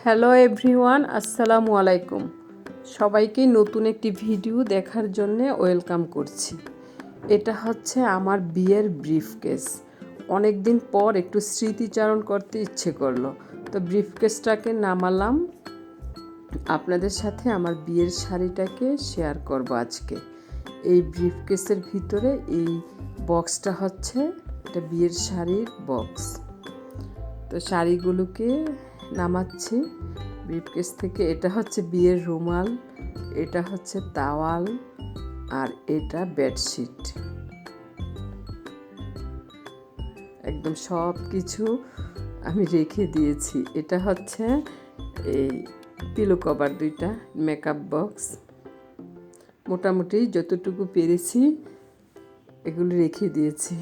Hello everyone, আসসালামু আলাইকুম। সবাইকে নতুন একটি ভিডিও দেখার জন্য ওয়েলকাম করছি। এটা হচ্ছে আমার বিয়ের ব্রিফকেস। অনেক দিন পর একটু স্মৃতিচারণ করতে ইচ্ছে করলো, তো ব্রিফকেসটাকে নামালাম। আপনাদের সাথে আমার বিয়ের শাড়িটাকে শেয়ার করব আজকে। এই ব্রিফকেসের ভিতরে এই বক্সটা হচ্ছে এটা বিয়ের শাড়ির বক্স। তো শাড়িগুলোকে নামাচ্ছি ব্রিফকেস থেকে। এটা হচ্ছে বিয়ের রুমাল, এটা হচ্ছে তাওয়াল, আর এটা বেডশিট। একদম সব কিছু আমি রেখে দিয়েছি। এটা হচ্ছে এই পিলো কভার দুইটা, মেকআপ বক্স। মোটামুটি যতটুকু পেরেছি এগুলো রেখে দিয়েছি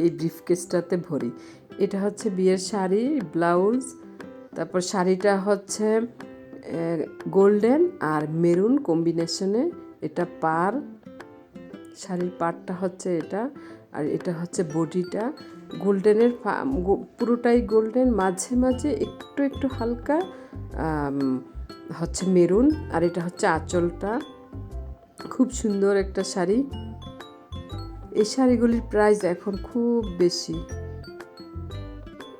এই ব্রিফকেসটাতে ভরি। এটা হচ্ছে বিয়ের শাড়ি, ব্লাউজ। তারপর শাড়িটা হচ্ছে গোল্ডেন আর মেরুন কম্বিনেশনে। এটা পার, শাড়ির পাড়টা হচ্ছে এটা। আর এটা হচ্ছে বডিটা গোল্ডেনের, পুরোটাই গোল্ডেন, মাঝে মাঝে একটু একটু হালকা হচ্ছে মেরুন। আর এটা হচ্ছে আঁচলটা। খুব সুন্দর একটা শাড়ি। এই শাড়িগুলির প্রাইস এখন খুব বেশি।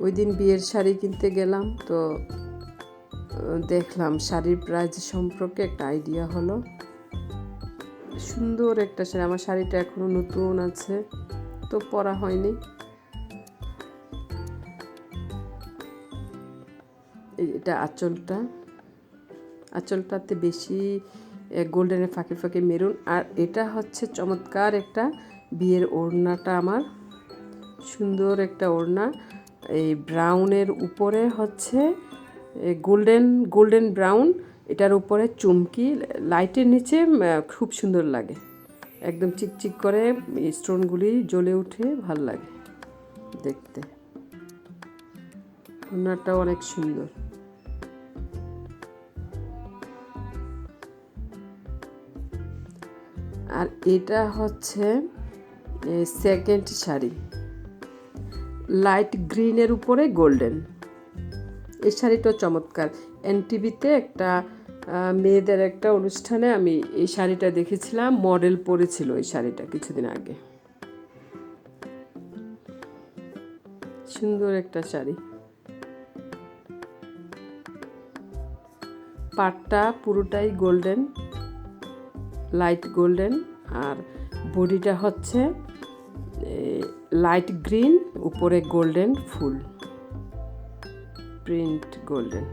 ওই দিন বিয়ের শাড়ি কিনতে গেলাম, তো দেখলাম শাড়ির প্রাইস সম্পর্কে একটা আইডিয়া হলো। সুন্দর একটা শাড়ি। আমার শাড়িটা এখনো নতুন আছে, তো পরা হয়নি। এটা আঁচলটা, আঁচলটাতে বেশি গোল্ডেনের ফাঁকে ফাঁকে মেরুন। আর এটা হচ্ছে চমৎকার একটা বিয়ের ওড়নাটা আমার। সুন্দর একটা ওড়না, এই ব্রাউনের উপরে হচ্ছে গোল্ডেন ব্রাউন। এটার উপরে চুমকি, লাইটের নিচে খুব সুন্দর লাগে। একদম চিকচিক করে স্টোনগুলি জ্বলে উঠে, ভাল লাগে দেখতে। ওড়নাটাও অনেক সুন্দর। আর এটা হচ্ছে সেকেন্ড শাড়ি, লাইট গ্রিনের উপরে গোল্ডেন। এই শাড়িটাও চমৎকার। এনটিভিতে একটা মেয়েদের একটা অনুষ্ঠানে আমি এই শাড়িটা দেখেছিলাম, মডেল পরেছিল এই শাড়িটা কিছুদিন আগে। সুন্দর একটা শাড়ি। পাটটা পুরোটাই গোল্ডেন, লাইট গোল্ডেন। আর বডিটা হচ্ছে লাইট গ্রিন, উপরে গোল্ডেন ফুল প্রিন্ট, গোল্ডেন।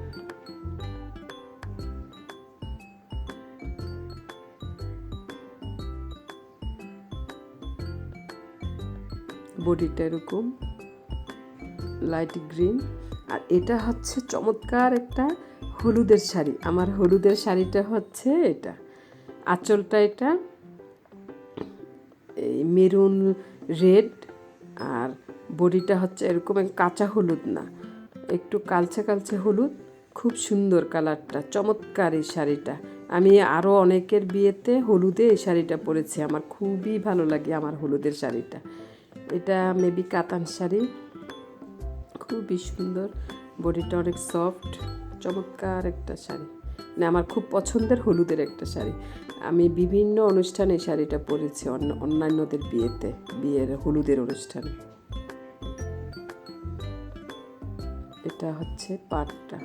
বডিটা এরকম লাইট গ্রিন। আর এটা হচ্ছে চমৎকার একটা হলুদের শাড়ি। আমার হলুদের শাড়িটা হচ্ছে এটা। আঁচলটা এটা এই মেরুন রেড, আর বডিটা হচ্ছে এরকম কাঁচা হলুদ না, একটু কালচে কালচে হলুদ। খুব সুন্দর কালারটা, চমৎকার এই শাড়িটা। আমি আরও অনেকের বিয়েতে হলুদে এই শাড়িটা পরেছি। আমার খুবই ভালো লাগে আমার হলুদের শাড়িটা। এটা মেবি কাতান শাড়ি, খুবই সুন্দর। বডিটা অনেক সফট, চমৎকার একটা শাড়ি। মানে আমার খুব পছন্দের হলুদের একটা শাড়ি। আমি বিভিন্ন অনুষ্ঠানে এই শাড়িটা পরেছি, অন্যান্যদের বিয়েতে, বিয়ের হলুদের অনুষ্ঠানে। এটা হচ্ছে পাটটা।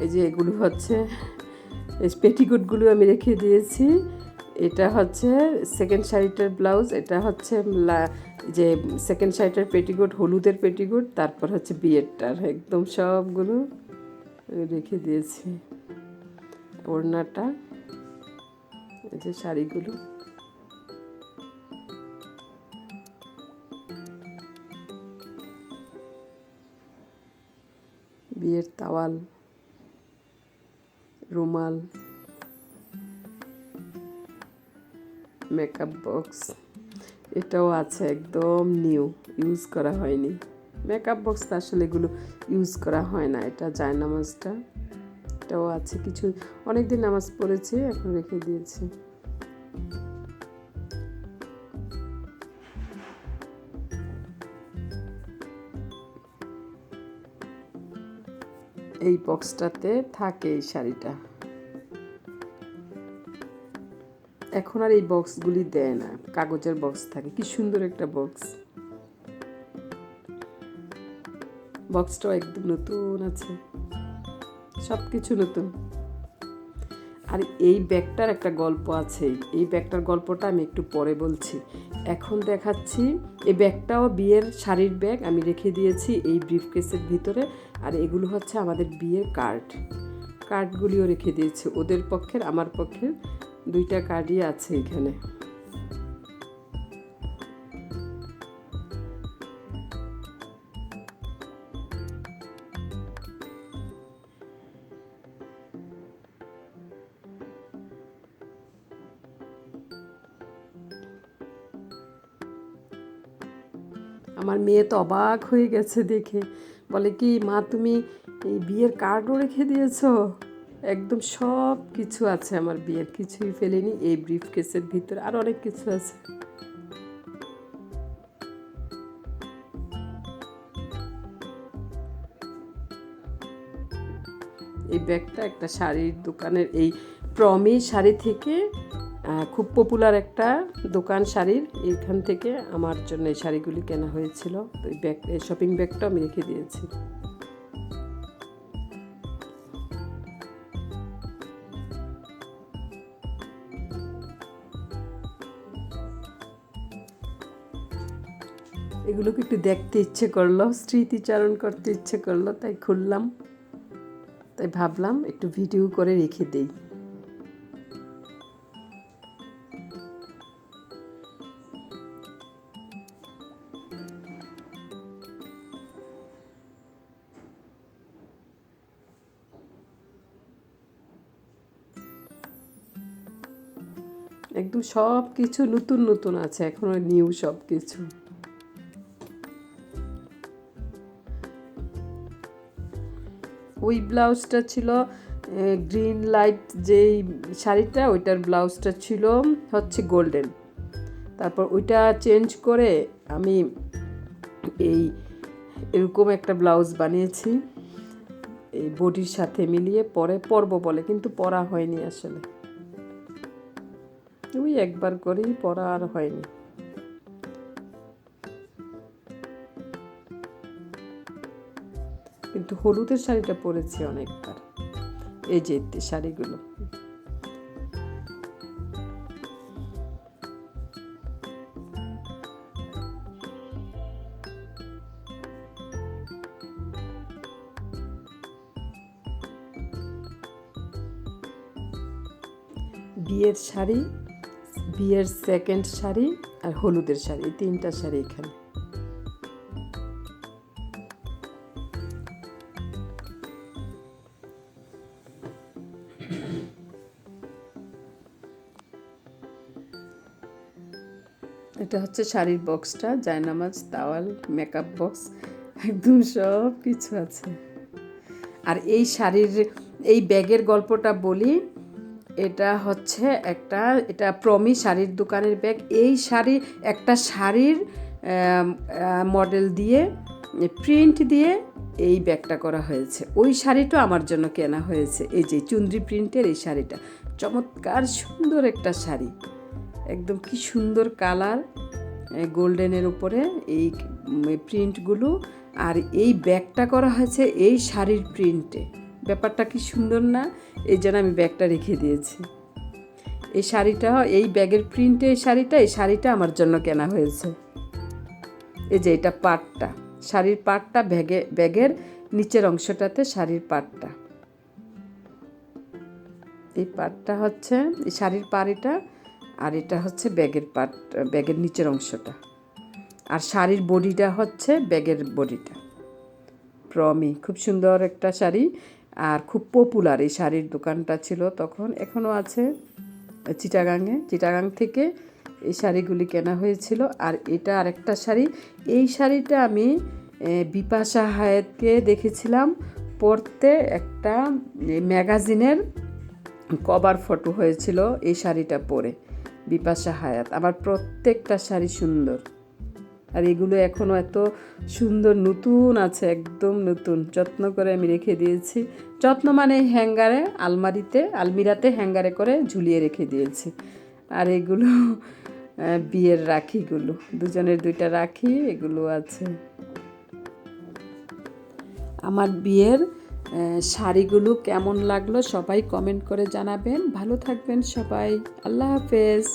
এই যে এগুলো হচ্ছে পেটিকোটগুলো আমি রেখে দিয়েছি। এটা হচ্ছে সেকেন্ড শাড়িটার ব্লাউজ। এটা হচ্ছে যে সেকেন্ড শাড়িটার পেটিকোট, হলুদের পেটিকোট। তারপর হচ্ছে বিয়েরটার, একদম সবগুলো রেখে দিয়েছি। ওড়নাটা, এই যে শাড়িগুলো। বিয়ের তাওয়াল, রুমাল, মেকআপ বক্স। এটাও আছে, একদম নিউ, ইউজ করা হয়নি। মেকআপ বক্সটা আসলে এগুলো ইউজ করা হয় না। এটা জায়নামাজটা, এটাও আছে। কিছু অনেক দিন নামাজ পড়েছি, এখন রেখে দিয়েছি। এই বক্সটাতে থাকে এই শাড়িটা। এখন আর এই বক্সগুলি দেয় না, কাগজের বক্স থাকে। কি সুন্দর একটা বক্স, বক্সটাও একদম নতুন আছে, সব কিছু নতুন। আর এই ব্যাগটার একটা গল্প আছে, এই ব্যাগটার গল্পটা আমি একটু পরে বলছি। এখন দেখাচ্ছি এই ব্যাগটাও বিয়ের শাড়ির ব্যাগ, আমি রেখে দিয়েছি এই ব্রিফকেসের ভিতরে। আর এগুলো হচ্ছে আমাদের বিয়ের কার্ডগুলিও রেখে দিয়েছি, ওদের পক্ষের আমার পক্ষের দুইটা কার্ডই আছে এখানে। আমার মেয়ে তো অবাক হয়ে গেছে দেখে, বলে কি মা তুমি এই বিয়ের কার্ডও রেখে দিয়েছো? একদম সব কিছু আছে আমার বিয়ের, কিছুই ফেলেনি এই ব্রিফকেসের ভিতরে, আর অনেক কিছু আছে। এই ব্যাগটা একটা শাড়ির দোকানের, এই প্রমি শাড়ি থেকে খুব পপুলার একটা দোকান শাড়ির, এখান থেকে আমার জন্য এই শাড়িগুলি কেনা হয়েছিল। তো এই ব্যাগ, এই শপিং ব্যাগটা আমি রেখে দিয়েছি। এগুলোকে একটু দেখতে ইচ্ছে করলো, স্মৃতিচারণ করতে ইচ্ছে করলো, তাই খুললাম, তাই ভাবলাম একটু ভিডিও করে রেখে দেই। একদম সব কিছু নতুন নতুন আছে, এখনো নিউ সব কিছু। ওই ব্লাউজটা ছিল গ্রিন লাইট, যেই শাড়িটা ওইটার ব্লাউজটা ছিল হচ্ছে গোল্ডেন। তারপর ওইটা চেঞ্জ করে আমি এই এরকম একটা ব্লাউজ বানিয়েছি, এই বডির সাথে মিলিয়ে পরে পরবো বলে, কিন্তু পরা হয়নি আসলে, ওই একবার করেই পরা আর হয়নি। কিন্তু হলুদের শাড়িটা পরেছি অনেকবার, এই যে শাড়িগুলো। বিয়ের শাড়ি, বিয়ের সেকেন্ড শাড়ি আর হলুদের শাড়ি, এই তিনটা শাড়ি এখানে। এটা হচ্ছে শাড়ির বক্সটা, জায়নামাজ, তাওয়াল, মেকআপ বক্স, একদম সব কিছু আছে। আর এই শাড়ির, এই ব্যাগের গল্পটা বলি। এটা হচ্ছে এটা প্রমি শাড়ির দোকানের ব্যাগ। এই শাড়ি, একটা শাড়ির মডেল দিয়ে, প্রিন্ট দিয়ে এই ব্যাগটা করা হয়েছে। ওই শাড়িটা আমার জন্য কেনা হয়েছে, এই যে চুনরি প্রিন্টের এই শাড়িটা, চমৎকার সুন্দর একটা শাড়ি, একদম কি সুন্দর কালার, গোল্ডেনের উপরে এই প্রিন্টগুলো। আর এই ব্যাগটা করা হয়েছে এই শাড়ির প্রিন্টে, ব্যাপারটা কি সুন্দর না? এই জন্য আমি ব্যাগটা রেখে দিয়েছি। এই শাড়িটা, এই ব্যাগের প্রিন্টে এই শাড়িটা আমার জন্য কেনা হয়েছে। এই যে এটা পাটটা, শাড়ির পাটটা, ব্যাগের নিচের অংশটাতে শাড়ির পাটটা, এই পাটটা হচ্ছে এই শাড়ির পাড়িটা, আর এটা হচ্ছে ব্যাগের পাট, ব্যাগের নিচের অংশটা। আর শাড়ির বডিটা হচ্ছে ব্যাগের বডিটা। প্রমি, খুব সুন্দর একটা শাড়ি, আর খুব পপুলার এই শাড়ির দোকানটা ছিল তখন, এখনও আছে চিটাগাং থেকে এই শাড়িগুলি কেনা হয়েছিল। আর এটা আরেকটা শাড়ি, এই শাড়িটা আমি বিপাশা হায়াতকে দেখেছিলাম পরতে, একটা ম্যাগাজিনের কভার ফটো হয়েছিল এই শাড়িটা পরে, বিপাশা হায়াত। আমার প্রত্যেকটা শাড়ি সুন্দর, আর এগুলো এখনও এত সুন্দর নতুন আছে, একদম নতুন, যত্ন করে আমি রেখে দিয়েছি। যত্ন মানে হ্যাঙ্গারে, আলমিরাতে হ্যাঙ্গারে করে ঝুলিয়ে রেখে দিয়েছি। আর এগুলো বিয়ের রাখিগুলো, দুজনের দুইটা রাখি এগুলো আছে। আমার বিয়ের শাড়িগুলো কেমন লাগলো সবাই কমেন্ট করে জানাবেন। ভালো থাকবেন সবাই, আল্লাহ হাফেজ।